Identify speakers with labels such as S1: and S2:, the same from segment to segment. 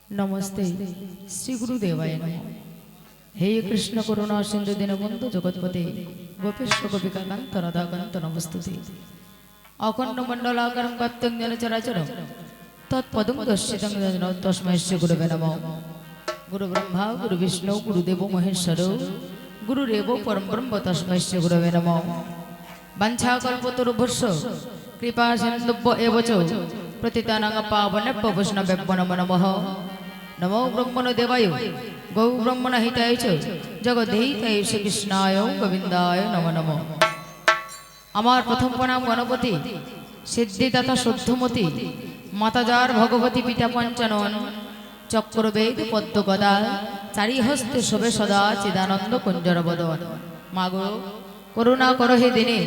S1: नमस्ते श्री गुरुदेवाय नमः। हे कृष्ण करुणा सिंधु दीनबंधु जगतपते गोपेश्वर गोपिकाकांत राधाकांत नमस्तुते। अखंड मंडलाकारं व्याप्तं येन चराचरं तत्पदं दर्शितं येन तस्मै श्री गुरवे नमः। गुरु ब्रह्मा गुरु विष्णु गुरुदेव महेश्वर गुरुरेव परम ब्रह्म तस्मै श्री गुरवे नमः। वंशाकल्पतरुभ्यश्च कृपा सिन्धुभ्यो एव च प्रतितानां पावनेभ्यो वैष्णवेभ्यो नमो नमः। नमो ब्रह्मण देवाय गौ ब्रह्मण हिताय च जगद्धिताय श्रीकृष्णाय गोविंदाय नमो नमः। आमार प्रथम प्रणाम गणपति सिद्धिदाता शुद्धमती माताजार भगवती पिता पंचानन चक्रवेद पद्म गदा चारिहस्ते शोभे सदा चिदानंद कुंजर बदन। मागो करुणा करो हे दिने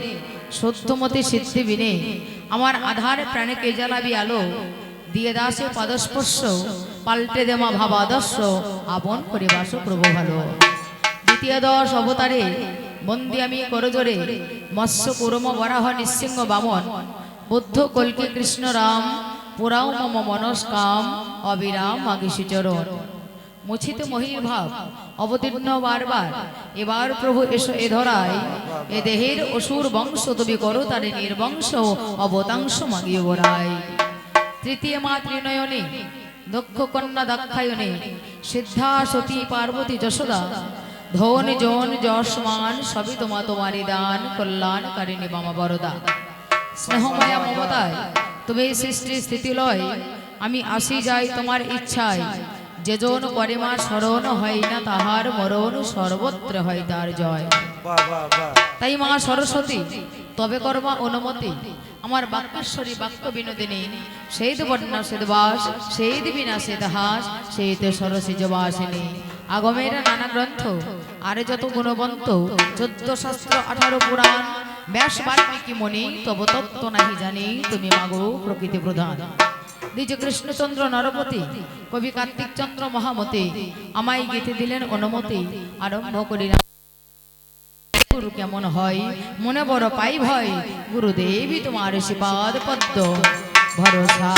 S1: शुद्धमती सिद्धि बिने आमार आधार प्राणे के জ্বালাবি আলো দিয়ে দাসে পাদস্পর্শ পাল্টে দেমা ভাবাদর্শ আপন পরিবাস প্রভু ভালো। দ্বিতীয় দশ অবতারে বন্দি আমি করজোরে মৎস্য কুরম বরাহ নৃসিংহ বামন বুদ্ধ কল্কি কৃষ্ণ রাম পুরাও মম মনস্কাম অবিরাম মাগিসি চরণ। মুছিতে মহির ভাব অবতীর্ণ বারবার এবার প্রভু এসো এ ধরায় এ দেহের অসুর বংশ তুমি করো তারে নির্বংশ অবতাংশ মাগিয়ে বরায়। তৃতীয় মা ত্রিনয়নে দক্ষ কন্যা দাক্ষায়নে সিদ্ধা সতী পার্বতী যশোদা ধন জন যশমান সবই তোমা তোমারি দান কল্যাণকারিণী মামা বরদা। স্নেহমায়া মমতায় তুমি সৃষ্টি স্থিতি লয় আমি আসি যাই তোমার ইচ্ছায় যেজন করে মা স্মরণ হয় না তাহার মরণ সর্বত্র হয় তার জয়। তাই মা সরস্বতী তবে কর্মা অনুমতি আমার বাক্যেশ্বরী বাক্য বিনোদিনী সেই বন্যা সেদবাস সেই বিনা সেদহাস সেই তো সরসী জবাসিনী। আগমের নানা গ্রন্থ আরে যত গুণবন্ত 14 শাস্ত্র 18 পুরাণ ব্যাস বাল্মীকি মনি তব তত্ত্ব নাহি জানি তুমি মাগো প্রকৃতি প্রধান। দ্বিজ কৃষ্ণচন্দ্র নরপতি কবি কার্তিক চন্দ্র মহামতি আমায় গীতে দিলেন অনুমতি আরম্ভ করিলাম। গুরু কেমন হয় মনে বড় পাই ভয় গুরুদেবী তোমার শ্রীপাদ পদ্ম ভরসা।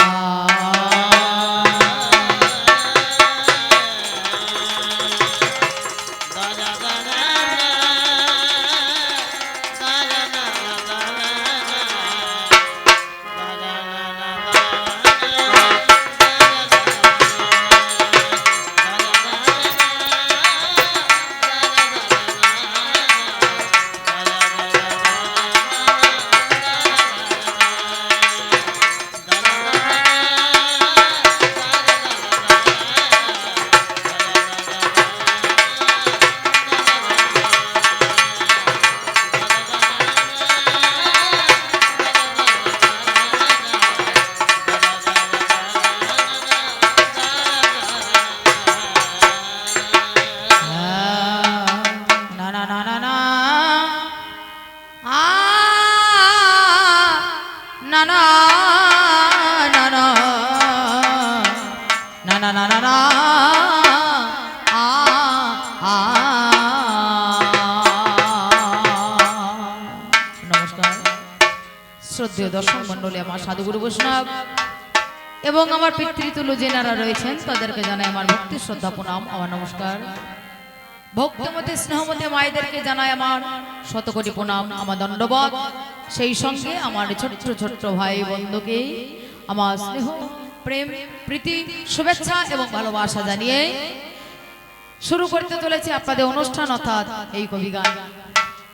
S1: শ্রদ্ধেয় দর্শক মন্ডলী আমার সাধুগুরু বৈষ্ণব এবং আমার পিতৃতুল্য যেনারা রয়েছেন তাদেরকে জানাই আমার ভক্তি শ্রদ্ধা প্রণাম আমার নমস্কার। ভক্তমতী স্নেহমতী মায়েদেরকে জানাই আমার শতকোটি প্রণাম আমার দণ্ডবত। সেই সঙ্গে আমার ছোট্ট ছোট্ট ভাই বন্ধুকে আমার স্নেহ প্রেম প্রীতি শুভেচ্ছা এবং ভালোবাসা জানিয়ে শুরু করতে চলেছে আপনাদের অনুষ্ঠান অর্থাৎ এই কবিগান।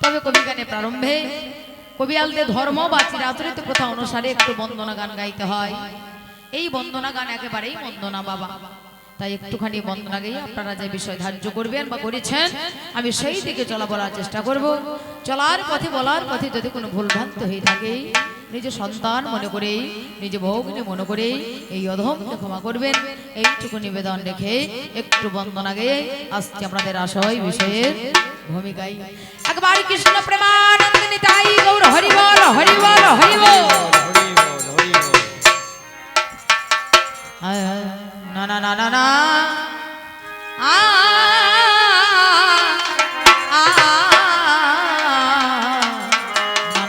S1: তবে কবিগানে প্রারম্ভে কবিয়ালদের ধর্ম বা চিরাচরিত প্রথা অনুসারে একটু বন্দনা গান গাইতে হয়। এই বন্দনা গান একেবারেই বন্দনা বাবা, তাই একটুখানি বন্দনা গাইয়ে আপনারা যে বিষয় ধার্য করবেন বা করেছেন আমি সেই দিকে চলা বলার চেষ্টা করব। চলার পথে বলার পথে যদি কোনো ভুল ভ্রান্ত হয়ে থাকে নিজ সন্তান মনে করে নিজ ভগ্নী মনে করে এই অধমকে ক্ষমা করবেন এইটুকু নিবেদন রেখে একটু বন্দনা গেয়ে আসছে আপনাদের আশয় বিষয়ের ভূমিকায়। একবার কৃষ্ণ প্রেমানন্দিনী তাই গৌর হরি বল হরি বল হরি বল। না না না না না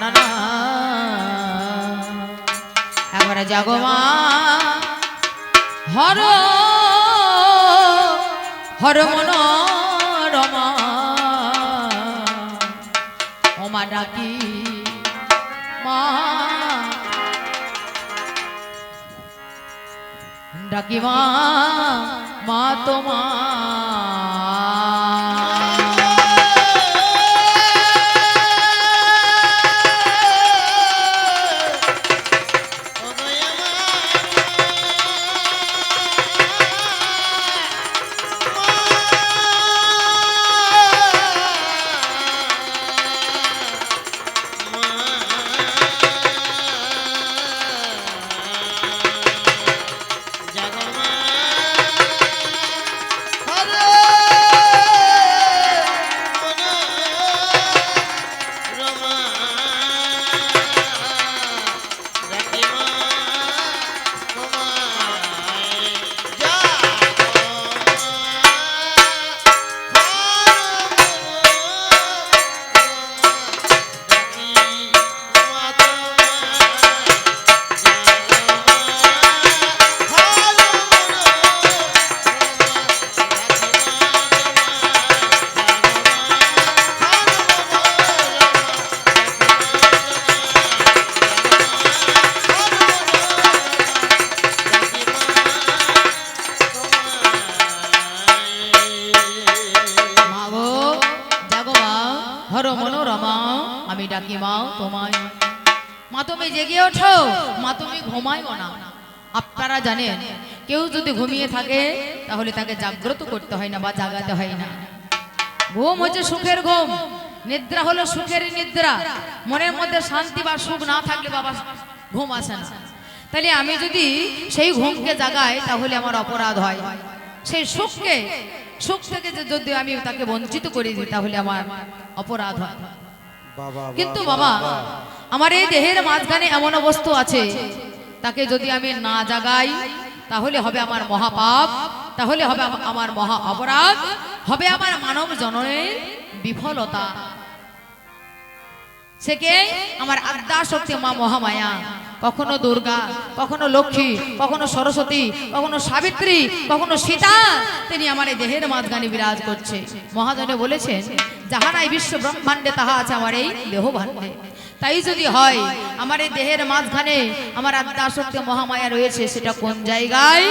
S1: না না একবারে জাগো মা হর হর মনোরমা ওমা ডাকি মা ডাকি মা মা তোমা জেগে ওঠো মা, তুমি ঘুমাইও না। আপনারা জানেন কেউ যদি ঘুমিয়ে থাকে তাহলে তাকে জাগ্রত করতে হয় না বা জাগাতে হয় না। ঘুম হচ্ছে সুখের ঘুম, নিদ্রা হলো সুখের নিদ্রা। মনের মধ্যে শান্তি বা সুখ না থাকলে বাবা ঘুম আসে না। তাহলে আমি যদি সেই ঘুমকে জাগাই তাহলে আমার অপরাধ হয়। সেই সুখ থেকে যদি আমি তাকে বঞ্চিত করে দিই তাহলে আমার অপরাধ হয়। কিন্তু বাবা আমার এই দেহের মাঝখানে এমন বস্তু আছে, তাকে যদি আমি না জাগাই তাহলে হবে আমার মহাপাপ, তাহলে হবে আমার মহা অপরাধ, হবে আমার মানব জননের বিফলতা। সে কে? আমার আদ্যা শক্তি মা মহামায়া। কখনো দুর্গা, কখনো লক্ষ্মী, কখনো সরস্বতী, কখনো সাবিত্রী, কখনো সীতা, তিনি আমার এই দেহের মাঝখানে বিরাজ করছে। মহাজনে বলেছেন যাহারা এই বিশ্ব ব্রহ্মাণ্ডে তাহা আছে আমার এই দেহ ভাণ্ডে। তাই যদি হয় আমার এই দেহের মাঝখানে আমার আদ্যা শক্তি মহামায়া রয়েছে, সেটা কোন জায়গায়?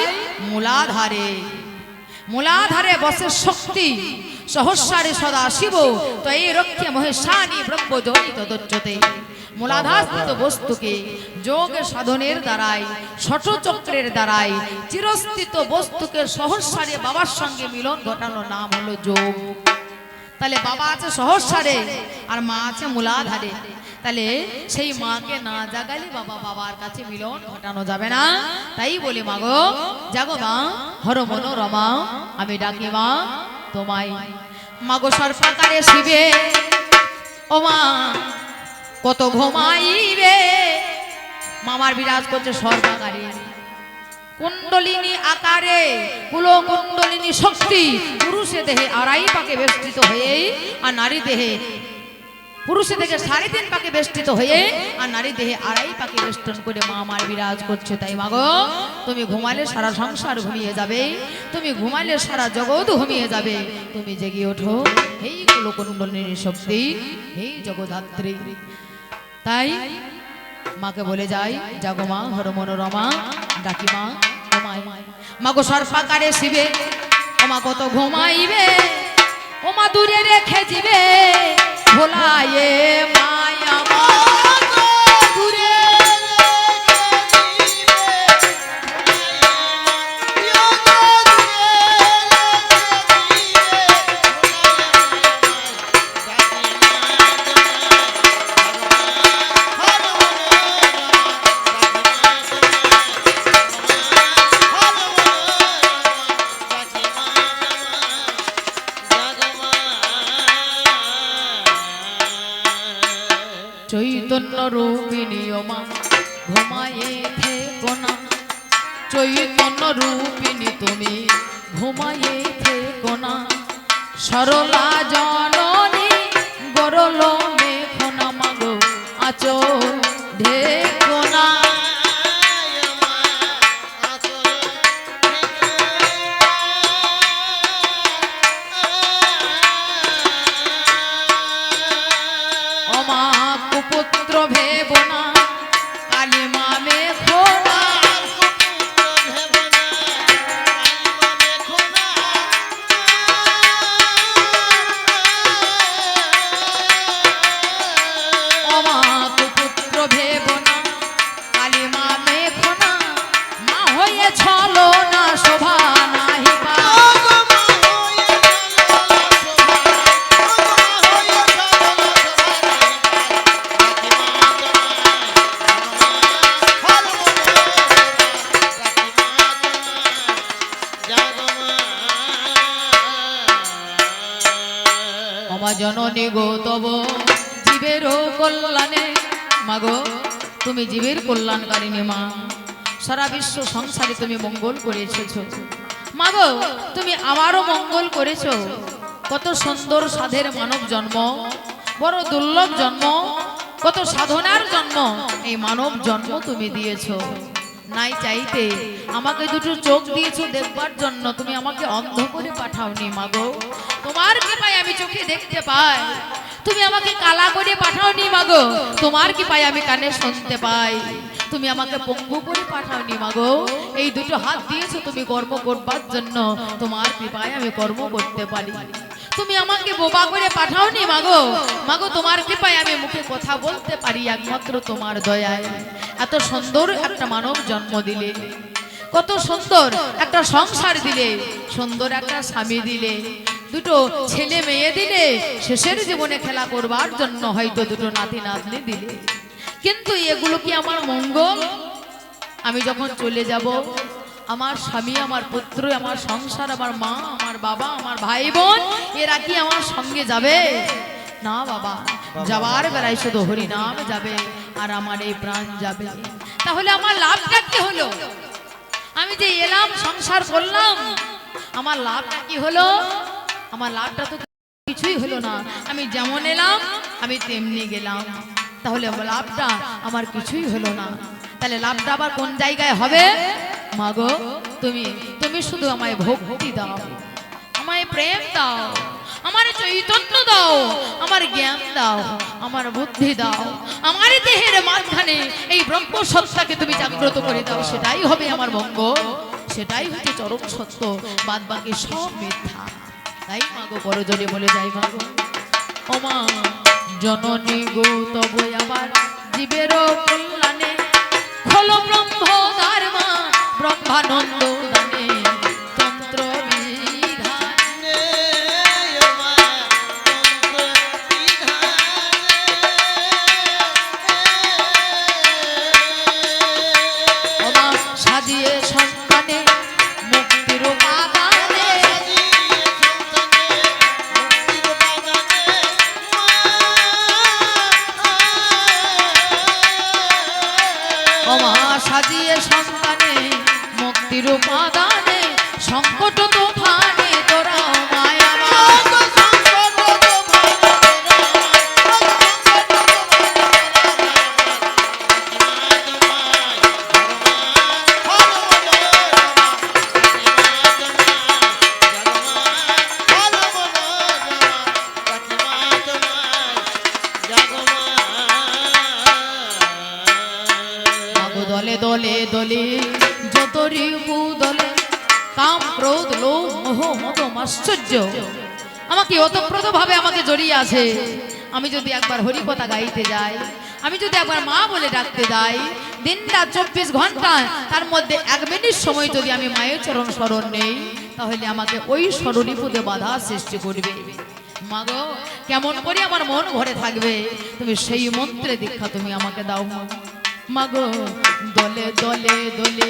S1: মূলাধারে। মূলাধারে বসে শক্তি, সহস্রারে সদা শিব, তো এই রক্ষে মহেশানী ব্রহ্মজনিত দজ্জতে। মূলাধারস্থিত বস্তুকে যোগ সাধনের দ্বারাই, ষটচক্রের দ্বারাই চিরস্থিত বস্তুকে সহস্রারে বাবার সঙ্গে মিলন ঘটানোর নাম হলো যোগ। তাহলে বাবা আছে সহস্রারে আর মা আছে মূলাধারে। তাহলে সেই মাকে না জাগালে বাবার কাছে মিলন ঘটানো যাবে না। তাই বলি মাগো জাগো মা, হর মনোরমা, আমি ডাকি মা তোমায়। মাগো সর্পাকারে শিবে, ও মা কত ঘুমাইবে। মামার বিরাজ করছে সর্পাকারে, কুণ্ডলিনী আকারে, কুলো কুণ্ডলিনী শক্তি পুরুষে দেহে আড়াই পাকে বেষ্টিত হয়ে, আর নারী দেহে পুরুষে থেকে 3.5 পাকে বেষ্টিত হয়ে, আর নারী দেহে আড়াই পাকে বেষ্টন করে মা আমার বিরাজ করছে। তাই মাগো তুমি ঘুমালে সারা সংসার ঘুমিয়ে যাবে, তুমি ঘুমালে সারা জগৎ ঘুমিয়ে যাবে। তুমি জেগে ওঠো হে কুলকুণ্ডলিনী শক্তি, হে জগদ্ধাত্রী। তাই মাকে বলে যাই জাগো মা, হর মনোরমা, ডাকি মা তোমায়। মাগো সর্পাকারে শিবে, ও মা কত ঘুমাইবে, ও মা দূরে রেখে দিবে ভোলায়ে মায়া মা দূরে চৈতন্য রূপিণী মা ঘুমায়ে থেকো না, চৈতন্য রূপিণী তুমি ঘুমায়ে থেকো না। সরলা জননী গরল মেখো না, মাগো আচো ঢেকো না। মা জননী গো তব জীবের কল্যাণে। মাগো তুমি জীবের কল্যাণকারিণী মা, সারা বিশ্ব সংসারে তুমি মঙ্গল করে এসেছো। মাগো তুমি আমারও মঙ্গল করেছো। কত সুন্দর সাধের মানব জন্ম, বড় দুর্লভ জন্ম, কত সাধনার জন্ম, এই মানব জন্ম তুমি দিয়েছো। নাই চাইতে আমাকে দুটো চোখ দিয়েছো দেখবার জন্য, তুমি আমাকে অন্ধ করে পাঠাওনি মাগো। তোমার কৃপায় আমি চোখে দেখতে পাই, তুমি আমাকে কালা করে পাঠাওনি মাগো। তোমার কৃপায় আমি কানে শুনতে পাই, তুমি আমাকে পঙ্গু করে পাঠাওনি মাগো। এই দুটো হাত দিয়েছো তুমি কর্ম করবার জন্য, তোমার কৃপায় আমি কর্ম করতে পারি। তুমি আমাকে বোবা করে পাঠাওনি মাগো। মাগো তোমার কৃপায় আমি মুখে কথা বলতে পারি, একমাত্র তোমার দয়ায়। এত সুন্দর একটা মানব জন্ম দিলে, কত সুন্দর একটা সংসার দিলে, সুন্দর একটা স্বামী দিলে, দুটো ছেলে মেয়ে দিলে, শেষের জীবনে খেলা করবার জন্য হয়তো দুটো নাতি নাতনি দিলে। কিন্তু এগুলো কি আমার মঙ্গল? আমি যখন চলে যাব, আমার স্বামী, আমার পুত্র, আমার সংসার, আমার মা, আমার বাবা, আমার ভাই বোন, এরা কি আমার সঙ্গে যাবে? না বাবা, যাবার বেলায় শুধু হরিনাম যাবে আর আমার এই প্রাণ যাবে। তাহলে আমার লাভটা কি হলো? আমি যে এলাম, সংসার করলাম, আমার লাভটা কি হলো? আমার লাভটা তো কিছুই হলো না। আমি যেমন এলাম আমি তেমনি গেলাম, তাহলে লাভটা আমার কিছুই হলো না। তাহলে লাভটা আবার কোন জায়গায় হবে? মাগো তুমি তুমি শুধু আমায় ভক্তি দাও, আমায় প্রেম দাও, আমার চৈতন্য দাও, আমার জ্ঞান দাও, আমার বুদ্ধি দাও, আমার দেহের মাঝখানে এই ব্রহ্ম সত্তাকে তুমি জাগ্রত করে দাও। সেটাই হবে আমার মঙ্গল, সেটাই হচ্ছে চরম সত্য, বাদ বাকি সব মিথ্যা। তাই মাগো বড় জোরে বলে যাই, মাগো ও মা জননী গো তব আবার জীবের কল্যাণে, খোল ব্রহ্ম দ্বার মা ব্রহ্মানন্দ দানে তন্ত্র বিধানে। ও মা সাজিয়ে সন্তানে মুক্তির বাগানে, ও মা সাজিয়ে সন্তানে মুক্তির উপাদানে, সংকট তুফানে তোরা মায়া দলে দলে দলে যত রিপু দলে, কাম ক্রোধ লোভ মোহ মদ আশ্চর্য আমাকে ওতপ্রোত ভাবে আমাকে জড়িয়ে আছে। আমি যদি একবার হরি কথা গাইতে যাই, আমি যদি একবার মা বলে ডাকতে যাই, দিনটা 24 ঘন্টা, তার মধ্যে 1 মিনিট সময় যদি আমি মায়ের চরণ স্মরণ নেই, তাহলে আমাকে ওই স্মরণীপুতে বাধা সৃষ্টি করবে। মাগো কেমন করে আমার মন ভরে থাকবে? তুমি সেই মন্ত্রে দীক্ষা তুমি আমাকে দাও মাগো। দলে দলে দলে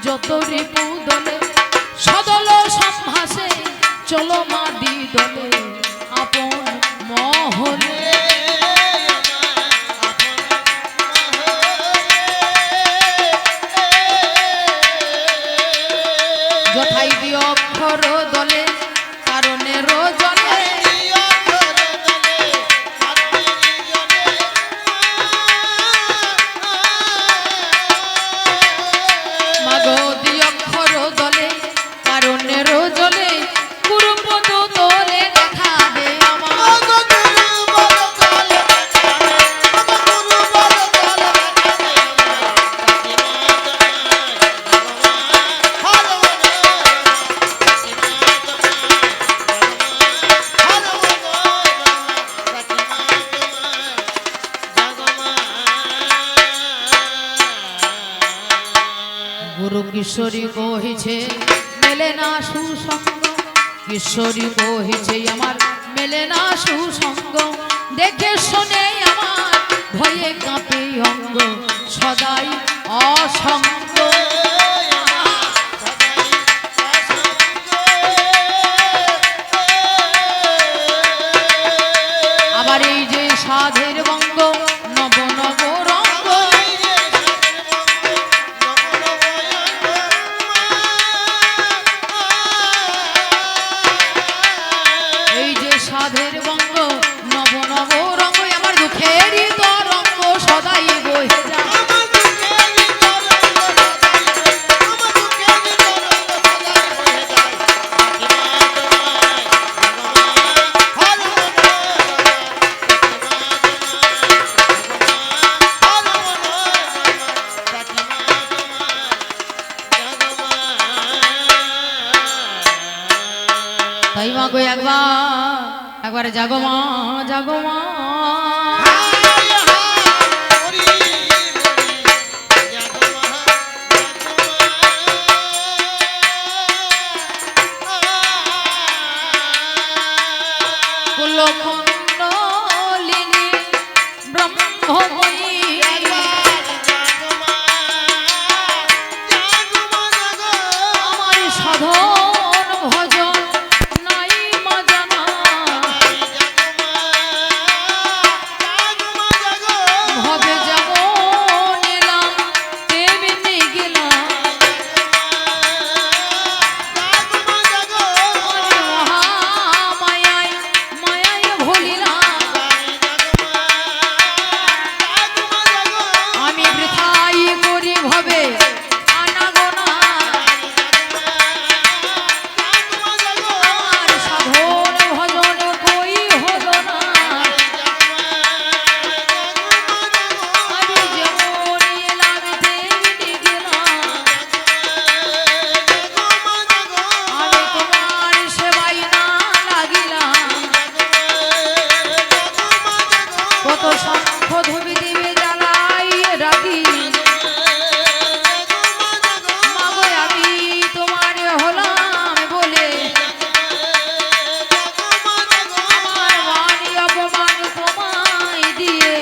S1: যত রিপু দলে, সদল সম্ভাসে চলো মাদি দলে আপন মহলে। যথাই দিও অক্ষর দলে কারণের জলে, মাগো দিও অক্ষর দলে কারণের জলে, গুরুপদ দলে দেখাবে আমার। গুরু কিশোরী কহিছে মেলে না সুসঙ্গ, কিশোরী কহিছে আমার মেলে না সুসঙ্গ, দেখে শুনে আমার ভয়ে কাঁপে অঙ্গ, সদাই অসঙ্গ। সাধের বঙ্গ নব নব রঙ্গ এই যে সাধের বঙ্গ নব নব রঙ্গ আমার দুঃখেরই তরঙ্গ সদাই বহে যায় তাই মা গো একবার জাগো মা জাগো মা কুলকুণ্ডলিনী ব্রহ্মময়ী আমার সাধন ভজন নাই মা জানা ভবে যেমন এলাম তেমনি গেলাম মহামায়ায় মায়ায় ভুলিলাম আমি বৃথাই করি ভবে আনাগোনা আমার সাধন ভজন কই হলো না আমি যেমন এলাম তেমনি গেলাম আমি তোমার সেবাই না লাগিলাম কত শঙ্খ ধুবি দিবে জ্বালাই রাখি মাগো আমি তোমার হলাম বলে আমার বাণী অপমান তোমায় দিয়ে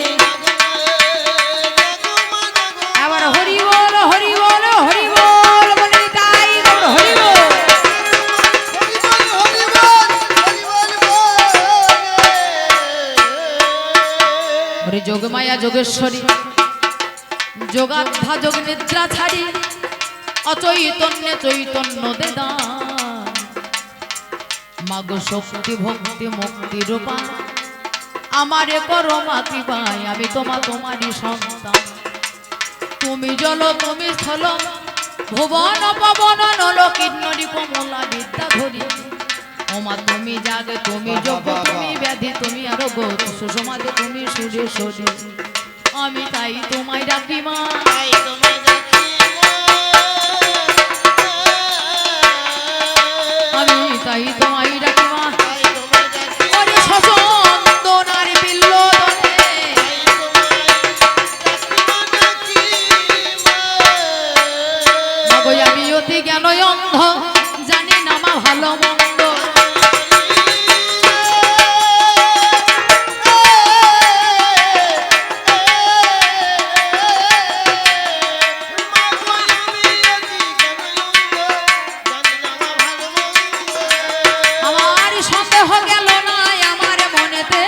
S1: আবার হরি বল হরি বল হরি বল বলে তাই গৌর হরি বল হরি যোগ মায়া যোগেশ্বরী যোগাধ্যা যোগ নিদ্রা ছাড়ি অচৈতন্যে চৈতন্য দে দান মাগো শক্তি ভক্তি মুক্তি রূপা আমারে করো মাতি পাই আমি তোমারই সন্তান তুমি জল তুমি স্থল ভুবন পবন নল কিন্নরী কমলা বিদ্যা ধরি ওমা তুমি জাগে তুমি যোগ তুমি ব্যাধি তুমি আরোগ্য সুষমাদে তুমি সুরেশ্বরী আমি তাই তোমায় ডাকি মা আমি তাই তোমায় ডাকি মা ওরে সচন্দনার বিল্লদনে মাগো আমি অতি জ্ঞান অন্ধ জানি না মা ভালো মন্দ আমার সন্দেহ গেল না আমার মনেতে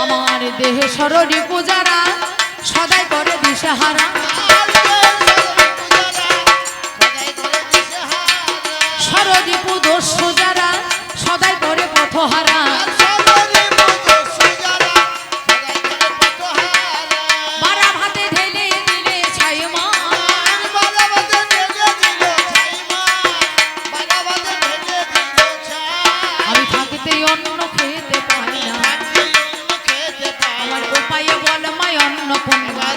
S1: আমার দেহে সররি পূজারা সদাই করে দিশেহারা সররি পুদোষ যারা সদাই করে পথহারা বারা ভাতে ঢেলে দিলে ছাই মা আমি থাকিতে অন্ন খেতে পাই না আমার উপায় বল মাই অন্ন পূর্ণা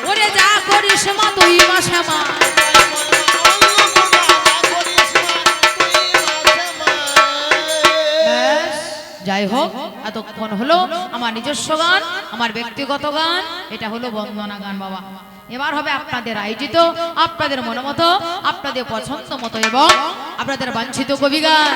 S1: ওরে যা করিস মা তুই মা শ্যামা যাই হোক এতক্ষণ হলো আমার নিজস্ব গান আমার ব্যক্তিগত গান এটা হলো বন্দনা গান বাবা এবার হবে আপনাদের আয়োজিত আপনাদের মনোমতো আপনাদের পছন্দ মতো এবং আপনাদের বাঞ্ছিত কবি গান